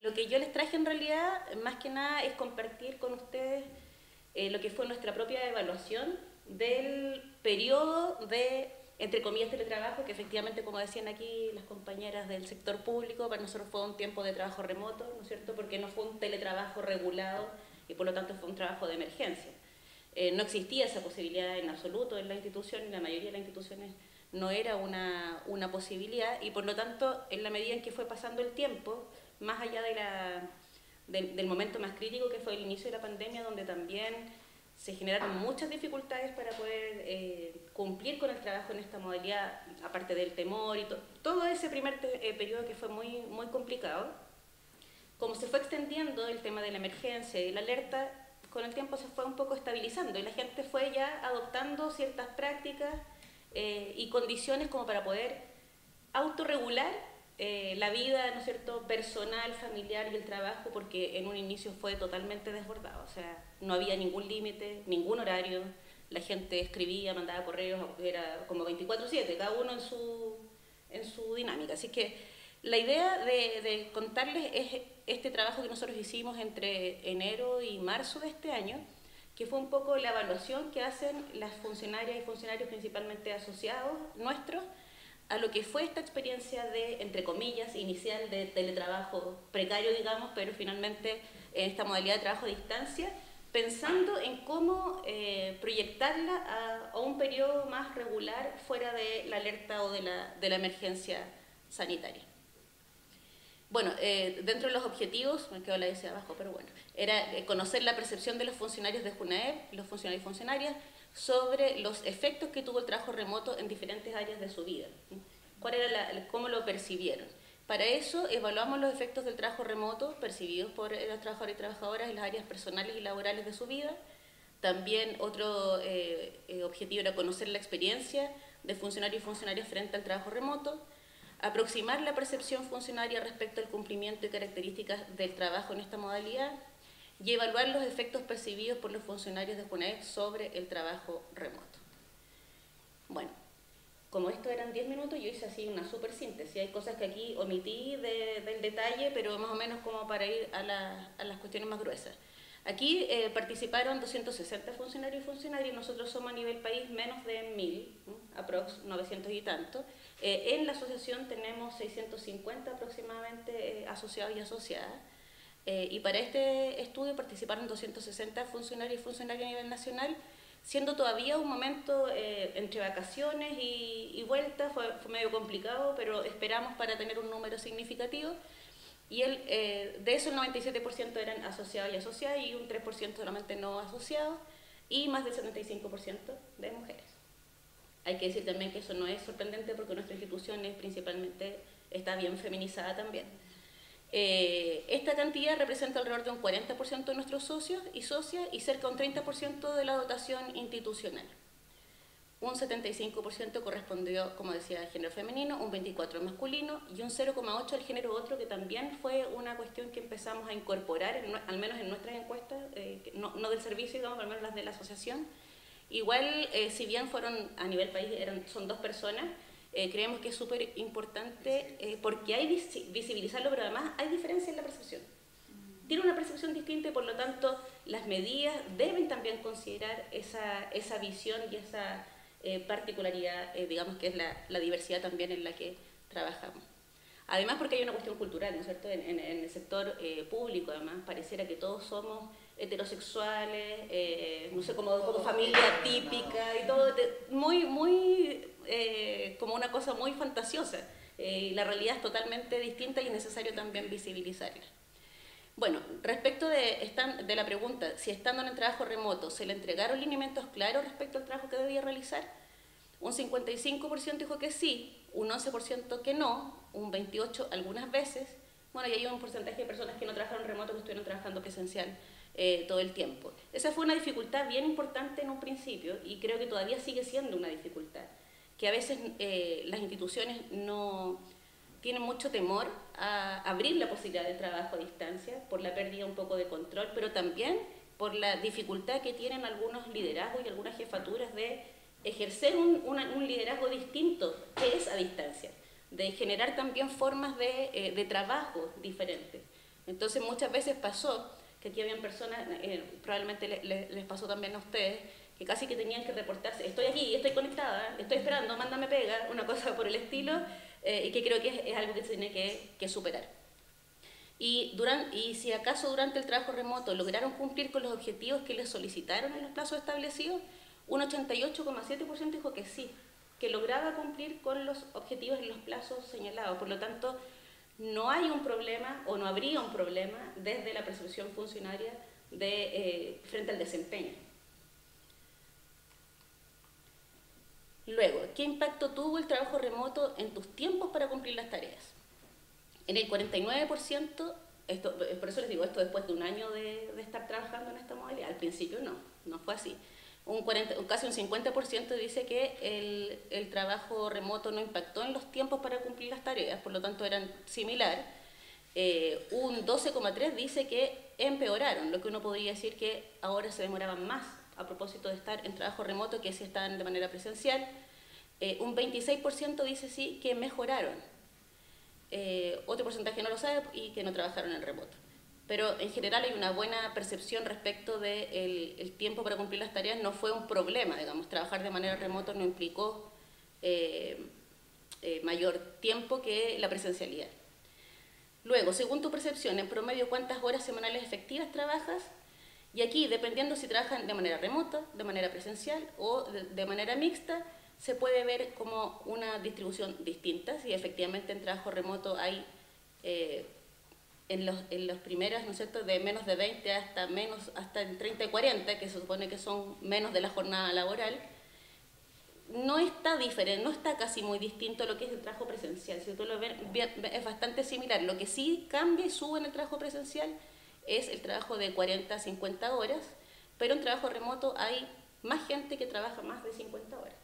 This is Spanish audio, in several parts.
Lo que yo les traje en realidad, más que nada, es compartir con ustedes lo que fue nuestra propia evaluación del periodo de, entre comillas, teletrabajo, que efectivamente, como decían aquí las compañeras del sector público, para nosotros fue un tiempo de trabajo remoto, ¿no es cierto?, porque no fue un teletrabajo regulado y por lo tanto fue un trabajo de emergencia. No existía esa posibilidad en absoluto en la institución, en la mayoría de las instituciones no era una posibilidad, y por lo tanto, en la medida en que fue pasando el tiempo, más allá del momento más crítico que fue el inicio de la pandemia, donde también se generaron muchas dificultades para poder cumplir con el trabajo en esta modalidad, aparte del temor y todo ese primer periodo que fue muy complicado. Como se fue extendiendo el tema de la emergencia y la alerta, con el tiempo se fue un poco estabilizando y la gente fue ya adoptando ciertas prácticas y condiciones como para poder autorregular la vida, ¿no es cierto?, personal, familiar y el trabajo, porque en un inicio fue totalmente desbordado, o sea, no había ningún límite, ningún horario, la gente escribía, mandaba correos, era como 24/7, cada uno en su dinámica. Así que la idea de contarles es este trabajo que nosotros hicimos entre enero y marzo de este año, que fue un poco la evaluación que hacen las funcionarias y funcionarios principalmente asociados nuestros a lo que fue esta experiencia de, entre comillas, inicial de teletrabajo precario, digamos, pero finalmente en esta modalidad de trabajo a distancia, pensando en cómo proyectarla a un periodo más regular fuera de la alerta o de la emergencia sanitaria. Bueno, dentro de los objetivos, me quedo la S abajo, pero bueno, era conocer la percepción de los funcionarios de JUNAEP, los funcionarios y funcionarias, sobre los efectos que tuvo el trabajo remoto en diferentes áreas de su vida. ¿Cómo lo percibieron? Para eso evaluamos los efectos del trabajo remoto percibidos por los trabajadores y trabajadoras en las áreas personales y laborales de su vida. También otro objetivo era conocer la experiencia de funcionarios y funcionarias frente al trabajo remoto, aproximar la percepción funcionaria respecto al cumplimiento y características del trabajo en esta modalidad y evaluar los efectos percibidos por los funcionarios de JUNAEP sobre el trabajo remoto. Bueno, como esto eran 10 minutos, yo hice así una súper síntesis. Hay cosas que aquí omití del detalle, pero más o menos como para ir a las cuestiones más gruesas. Aquí participaron 260 funcionarios y funcionarias, nosotros somos a nivel país menos de 1000, aprox 900 y tanto. En la asociación tenemos 650 aproximadamente asociados y asociadas. Y para este estudio participaron 260 funcionarios y funcionarias a nivel nacional, siendo todavía un momento entre vacaciones y vuelta, fue medio complicado, pero esperamos para tener un número significativo. Y de eso el 97% eran asociados y asociadas y un 3% solamente no asociados y más del 75% de mujeres. Hay que decir también que eso no es sorprendente porque nuestra institución principalmente está bien feminizada también. Esta cantidad representa alrededor de un 40% de nuestros socios y socias y cerca de un 30% de la dotación institucional. Un 75% correspondió, como decía, al género femenino, un 24% al masculino y un 0,8% al género otro, que también fue una cuestión que empezamos a incorporar, al menos en nuestras encuestas, no del servicio, digamos, al menos las de la asociación. Igual, si bien fueron a nivel país, son 2 personas, creemos que es súper importante porque hay visibilizarlo, pero además hay diferencia en la percepción. Tiene una percepción distinta y por lo tanto las medidas deben también considerar esa visión y esa particularidad, digamos que es la diversidad también en la que trabajamos. Además porque hay una cuestión cultural, ¿no es cierto? En el sector público, además, pareciera que todos somos heterosexuales, no sé, como familia típica y todo, como una cosa muy fantasiosa. La realidad es totalmente distinta y es necesario también visibilizarla. Bueno, respecto de la pregunta, si estando en el trabajo remoto se le entregaron lineamientos claros respecto al trabajo que debía realizar, un 55% dijo que sí, un 11% que no, un 28% algunas veces. Bueno, y hay un porcentaje de personas que no trabajaron remoto, que estuvieron trabajando presencial todo el tiempo. Esa fue una dificultad bien importante en un principio y creo que todavía sigue siendo una dificultad, que a veces las instituciones no tienen mucho temor a abrir la posibilidad de trabajo a distancia por la pérdida un poco de control, pero también por la dificultad que tienen algunos liderazgos y algunas jefaturas de ejercer un liderazgo distinto que es a distancia, de generar también formas de trabajo diferentes. Entonces muchas veces pasó que aquí habían personas, probablemente les pasó también a ustedes, que casi que tenían que reportarse, estoy aquí, estoy conectada, estoy esperando, mándame pega, una cosa por el estilo, y que creo que es algo que se tiene que superar. Y si acaso durante el trabajo remoto lograron cumplir con los objetivos que les solicitaron en los plazos establecidos, un 88,7% dijo que sí, que lograba cumplir con los objetivos y los plazos señalados. Por lo tanto, no hay un problema o no habría un problema desde la percepción funcionaria frente al desempeño. Luego, ¿qué impacto tuvo el trabajo remoto en tus tiempos para cumplir las tareas? En el 49%, por eso les digo esto después de un año de estar trabajando en esta modalidad, al principio no fue así. Casi un 50% dice que el trabajo remoto no impactó en los tiempos para cumplir las tareas, por lo tanto eran similar. Un 12,3% dice que empeoraron, lo que uno podría decir que ahora se demoraban más a propósito de estar en trabajo remoto que si estaban de manera presencial. Un 26% dice sí que mejoraron. Otro porcentaje no lo sabe y que no trabajaron en remoto. Pero en general hay una buena percepción respecto del tiempo para cumplir las tareas. No fue un problema, digamos, trabajar de manera remota no implicó mayor tiempo que la presencialidad. Luego, según tu percepción, en promedio, ¿cuántas horas semanales efectivas trabajas? Y aquí, dependiendo si trabajan de manera remota, de manera presencial o de manera mixta, se puede ver como una distribución distinta. Si efectivamente en trabajo remoto hay en los primeros, ¿no es cierto?, de menos de 20 hasta en 30 y 40, que se supone que son menos de la jornada laboral, no está diferente, no está casi muy distinto a lo que es el trabajo presencial. Si tú lo ves, es bastante similar. Lo que sí cambia y sube en el trabajo presencial es el trabajo de 40 a 50 horas, pero en trabajo remoto hay más gente que trabaja más de 50 horas.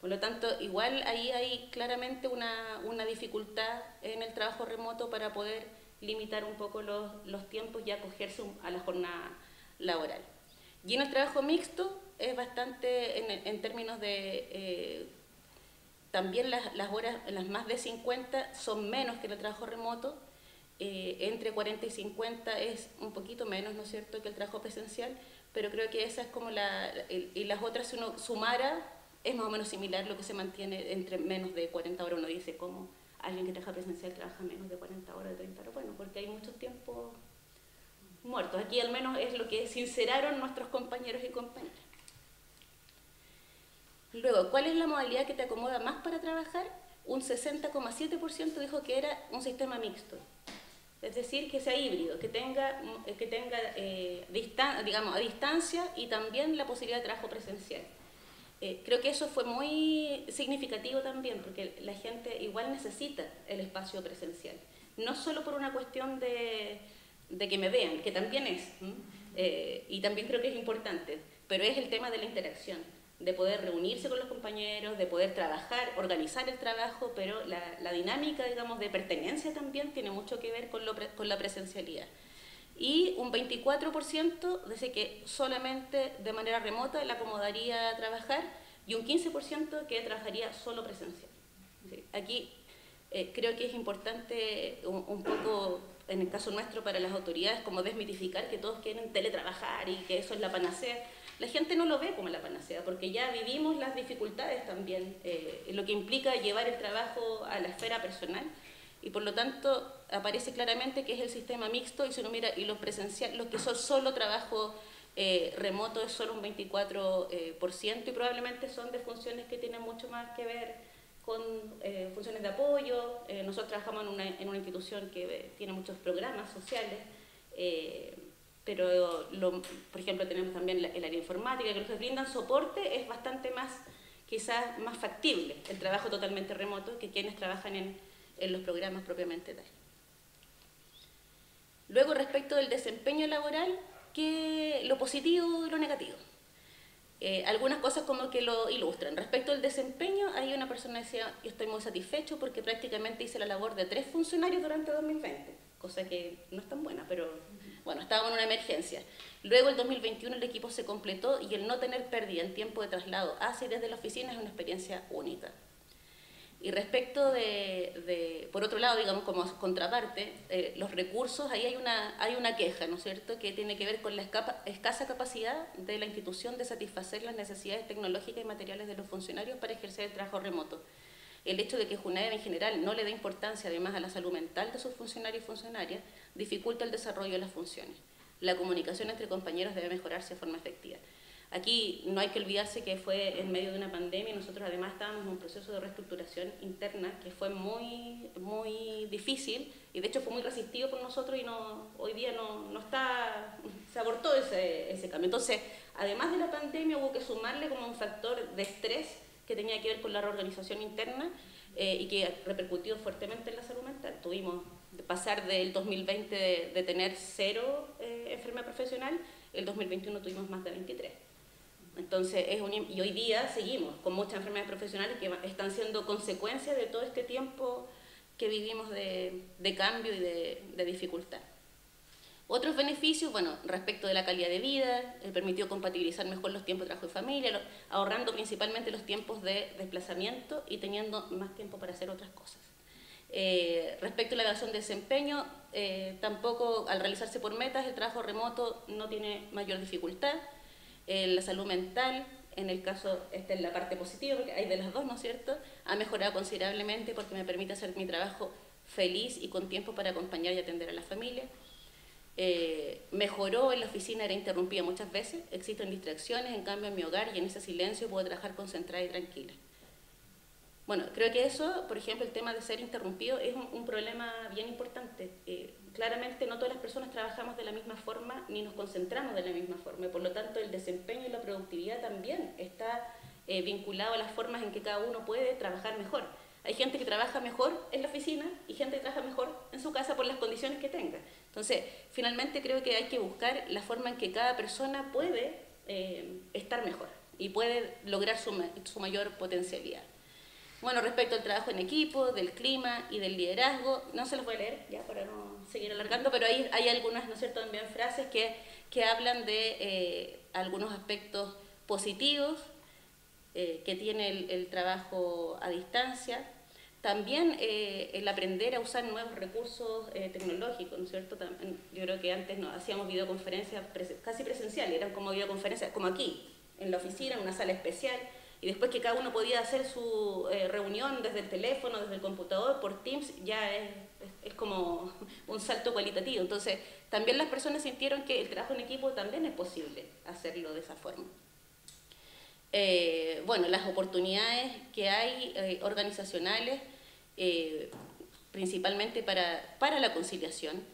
Por lo tanto, igual ahí hay claramente una dificultad en el trabajo remoto para poder limitar un poco los tiempos y acogerse a la jornada laboral. Y en el trabajo mixto es bastante, en términos de, también las horas, las más de 50 son menos que en el trabajo remoto, entre 40 y 50 es un poquito menos, ¿no es cierto?, que el trabajo presencial, pero creo que esa es como y las otras, si uno sumara, es más o menos similar lo que se mantiene entre menos de 40 horas. Uno dice, ¿cómo alguien que trabaja presencial trabaja menos de 40 horas, de 30 horas? Bueno, porque hay muchos tiempos muertos. Aquí al menos es lo que sinceraron nuestros compañeros y compañeras. Luego, ¿cuál es la modalidad que te acomoda más para trabajar? Un 60,7% dijo que era un sistema mixto. Es decir, que sea híbrido, que tenga digamos, a distancia y también la posibilidad de trabajo presencial. Creo que eso fue muy significativo también, porque la gente igual necesita el espacio presencial. No solo por una cuestión de que me vean, que también es, y también creo que es importante, pero es el tema de la interacción, de poder reunirse con los compañeros, de poder trabajar, organizar el trabajo, pero la dinámica, digamos, de pertenencia también tiene mucho que ver con la presencialidad. Y un 24% dice que solamente de manera remota le acomodaría trabajar y un 15% que trabajaría solo presencial. Aquí creo que es importante un poco, en el caso nuestro, para las autoridades, como desmitificar que todos quieren teletrabajar y que eso es la panacea. La gente no lo ve como la panacea, porque ya vivimos las dificultades también, lo que implica llevar el trabajo a la esfera personal. Y por lo tanto aparece claramente que es el sistema mixto, y si uno mira, y los presenciales, los que son solo trabajo remoto es solo un 24%, y probablemente son de funciones que tienen mucho más que ver con funciones de apoyo. Nosotros trabajamos en una institución que tiene muchos programas sociales, pero por ejemplo tenemos también el área informática, que los que brindan soporte es bastante más, quizás más factible el trabajo totalmente remoto que quienes trabajan en los programas propiamente tal. Luego, respecto del desempeño laboral, lo positivo y lo negativo. Algunas cosas como que lo ilustran. Respecto al desempeño, ahí una persona decía, yo estoy muy satisfecho porque prácticamente hice la labor de 3 funcionarios durante 2020, cosa que no es tan buena, pero bueno, estábamos en una emergencia. Luego, el 2021, el equipo se completó y el no tener pérdida en tiempo de traslado hacia y desde la oficina es una experiencia única. Y respecto por otro lado, digamos, como contraparte, los recursos, ahí hay una queja, ¿no es cierto?, que tiene que ver con la escasa capacidad de la institución de satisfacer las necesidades tecnológicas y materiales de los funcionarios para ejercer el trabajo remoto. El hecho de que Junaed en general no le dé importancia además a la salud mental de sus funcionarios y funcionarias dificulta el desarrollo de las funciones. La comunicación entre compañeros debe mejorarse de forma efectiva. Aquí no hay que olvidarse que fue en medio de una pandemia y nosotros además estábamos en un proceso de reestructuración interna que fue muy difícil y de hecho fue muy resistido por nosotros y hoy día no está, se abortó ese cambio. Entonces, además de la pandemia hubo que sumarle como un factor de estrés que tenía que ver con la reorganización interna y que repercutió fuertemente en la salud mental. Tuvimos de pasar del 2020 de tener 0 enfermedad profesional, el 2021 tuvimos más de 23. Entonces, y hoy día seguimos con muchas enfermedades profesionales que están siendo consecuencia de todo este tiempo que vivimos de cambio y de dificultad. Otros beneficios, bueno, respecto de la calidad de vida, permitió compatibilizar mejor los tiempos de trabajo y familia, ahorrando principalmente los tiempos de desplazamiento y teniendo más tiempo para hacer otras cosas. Respecto a la evaluación de desempeño, tampoco al realizarse por metas, el trabajo remoto no tiene mayor dificultad. La salud mental, en el caso, esta es la parte positiva, porque hay de las dos, ¿no es cierto?, ha mejorado considerablemente porque me permite hacer mi trabajo feliz y con tiempo para acompañar y atender a la familia. Mejoró en la oficina, era interrumpida muchas veces, existen distracciones, en cambio en mi hogar y en ese silencio puedo trabajar concentrada y tranquila. Bueno, creo que eso, por ejemplo, el tema de ser interrumpido es un problema bien importante. Claramente no todas las personas trabajamos de la misma forma ni nos concentramos de la misma forma, y por lo tanto el desempeño y la productividad también está vinculado a las formas en que cada uno puede trabajar mejor. Hay gente que trabaja mejor en la oficina y gente que trabaja mejor en su casa por las condiciones que tenga. Entonces, finalmente creo que hay que buscar la forma en que cada persona puede estar mejor y puede lograr su mayor potencialidad. Bueno, respecto al trabajo en equipo, del clima y del liderazgo, no se los voy a leer ya para no seguir alargando, pero hay algunas, ¿no es cierto?, también frases que hablan de algunos aspectos positivos que tiene el trabajo a distancia. También el aprender a usar nuevos recursos tecnológicos, ¿no es cierto? También, yo creo que antes hacíamos videoconferencias casi presenciales, eran como videoconferencias, como aquí, en la oficina, en una sala especial, y después que cada uno podía hacer su reunión desde el teléfono, desde el computador, por Teams, ya es como un salto cualitativo. Entonces, también las personas sintieron que el trabajo en equipo también es posible hacerlo de esa forma. Bueno, las oportunidades que hay organizacionales, principalmente para la conciliación,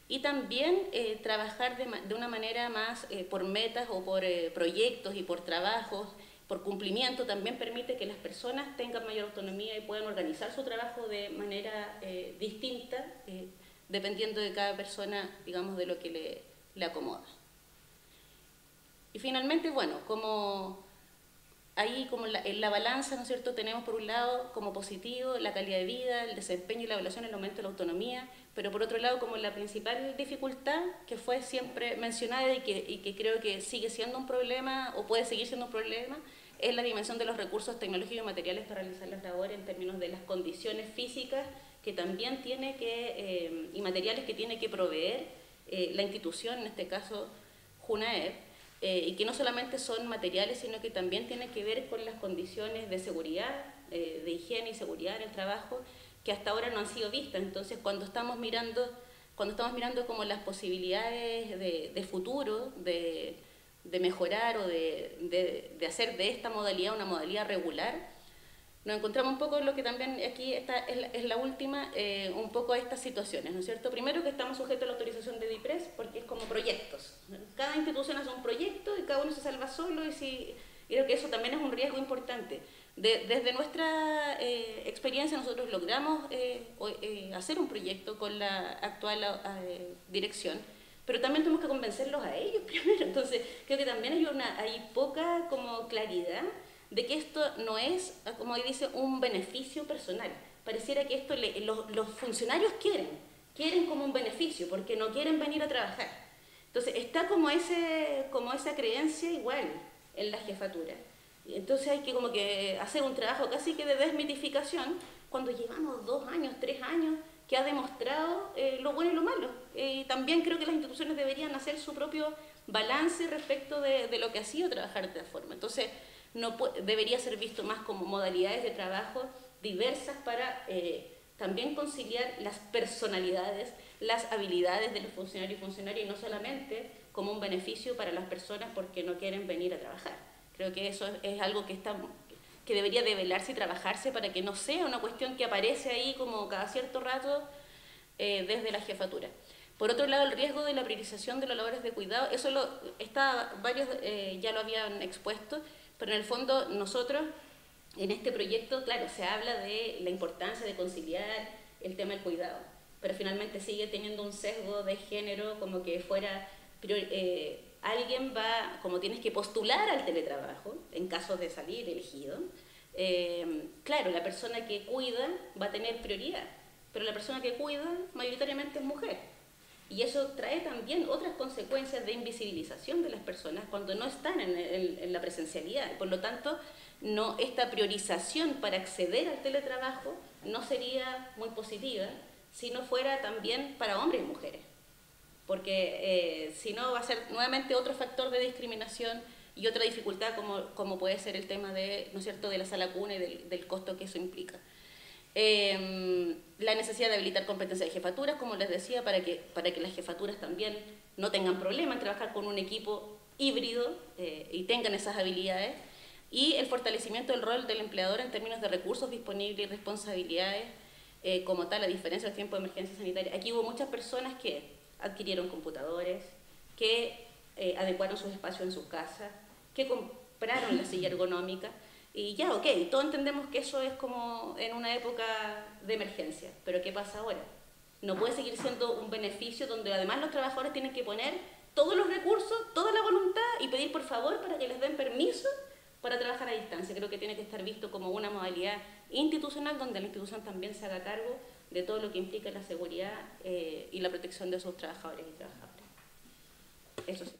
y también trabajar de una manera más por metas o por proyectos y por trabajos, por cumplimiento, también permite que las personas tengan mayor autonomía y puedan organizar su trabajo de manera distinta, dependiendo de cada persona, digamos, de lo que le acomoda. Y finalmente, bueno, ahí como en la balanza, ¿no es cierto?, tenemos por un lado como positivo la calidad de vida, el desempeño y la evaluación, el aumento de la autonomía, pero por otro lado como la principal dificultad que fue siempre mencionada y que creo que sigue siendo un problema o puede seguir siendo un problema, es la dimensión de los recursos tecnológicos y materiales para realizar las labores en términos de las condiciones físicas que también tiene que, y materiales que tiene que proveer la institución, en este caso Junaed, y que no solamente son materiales, sino que también tienen que ver con las condiciones de seguridad, de higiene y seguridad en el trabajo, que hasta ahora no han sido vistas. Entonces, cuando estamos mirando como las posibilidades de futuro, de mejorar o de hacer de esta modalidad una modalidad regular, nos encontramos un poco en lo que también aquí es la última, un poco a estas situaciones, ¿no es cierto? Primero que estamos sujetos a la autorización de DIPRES porque es como proyectos. Cada institución hace un proyecto y cada uno se salva solo y creo que eso también es un riesgo importante. Desde nuestra experiencia nosotros logramos hacer un proyecto con la actual dirección, pero también tenemos que convencerlos a ellos primero. Entonces creo que también hay poca como claridad de que esto no es, como dice, un beneficio personal. Pareciera que esto los funcionarios quieren como un beneficio, porque no quieren venir a trabajar. Entonces está como esa creencia igual en la jefatura. Entonces hay que como que hacer un trabajo casi que de desmitificación cuando llevamos 2 años, 3 años que ha demostrado lo bueno y lo malo. También creo que las instituciones deberían hacer su propio balance respecto de lo que ha sido trabajar de esta forma. Entonces no debería ser visto más como modalidades de trabajo diversas para también conciliar las personalidades, las habilidades de los funcionarios y funcionarias y no solamente como un beneficio para las personas porque no quieren venir a trabajar. Creo que eso es algo que debería develarse y trabajarse para que no sea una cuestión que aparece ahí como cada cierto rato desde la jefatura. Por otro lado, el riesgo de la priorización de las labores de cuidado, eso varios ya lo habían expuesto, pero en el fondo nosotros en este proyecto, claro, se habla de la importancia de conciliar el tema del cuidado, pero finalmente sigue teniendo un sesgo de género como que fuera alguien va, como tienes que postular al teletrabajo, en caso de salir elegido, claro, la persona que cuida va a tener prioridad, pero la persona que cuida mayoritariamente es mujer. Y eso trae también otras consecuencias de invisibilización de las personas cuando no están en la presencialidad. Por lo tanto, esta priorización para acceder al teletrabajo no sería muy positiva si no fuera también para hombres y mujeres. Porque si no va a ser nuevamente otro factor de discriminación y otra dificultad como puede ser el tema de, ¿no es cierto?, de la sala cuna y del costo que eso implica. La necesidad de habilitar competencias de jefaturas, como les decía, para que las jefaturas también no tengan problema en trabajar con un equipo híbrido y tengan esas habilidades, y el fortalecimiento del rol del empleador en términos de recursos disponibles y responsabilidades como tal, a diferencia de los tiempos de emergencia sanitaria. Aquí hubo muchas personas que adquirieron computadores, que adecuaron sus espacios en sus casas, que compraron la silla ergonómica. Y ya, ok, todos entendemos que eso es como en una época de emergencia, pero ¿qué pasa ahora? No puede seguir siendo un beneficio donde además los trabajadores tienen que poner todos los recursos, toda la voluntad y pedir por favor para que les den permiso para trabajar a distancia. Creo que tiene que estar visto como una modalidad institucional donde la institución también se haga cargo de todo lo que implica la seguridad y la protección de sus trabajadores y trabajadoras. Eso sí.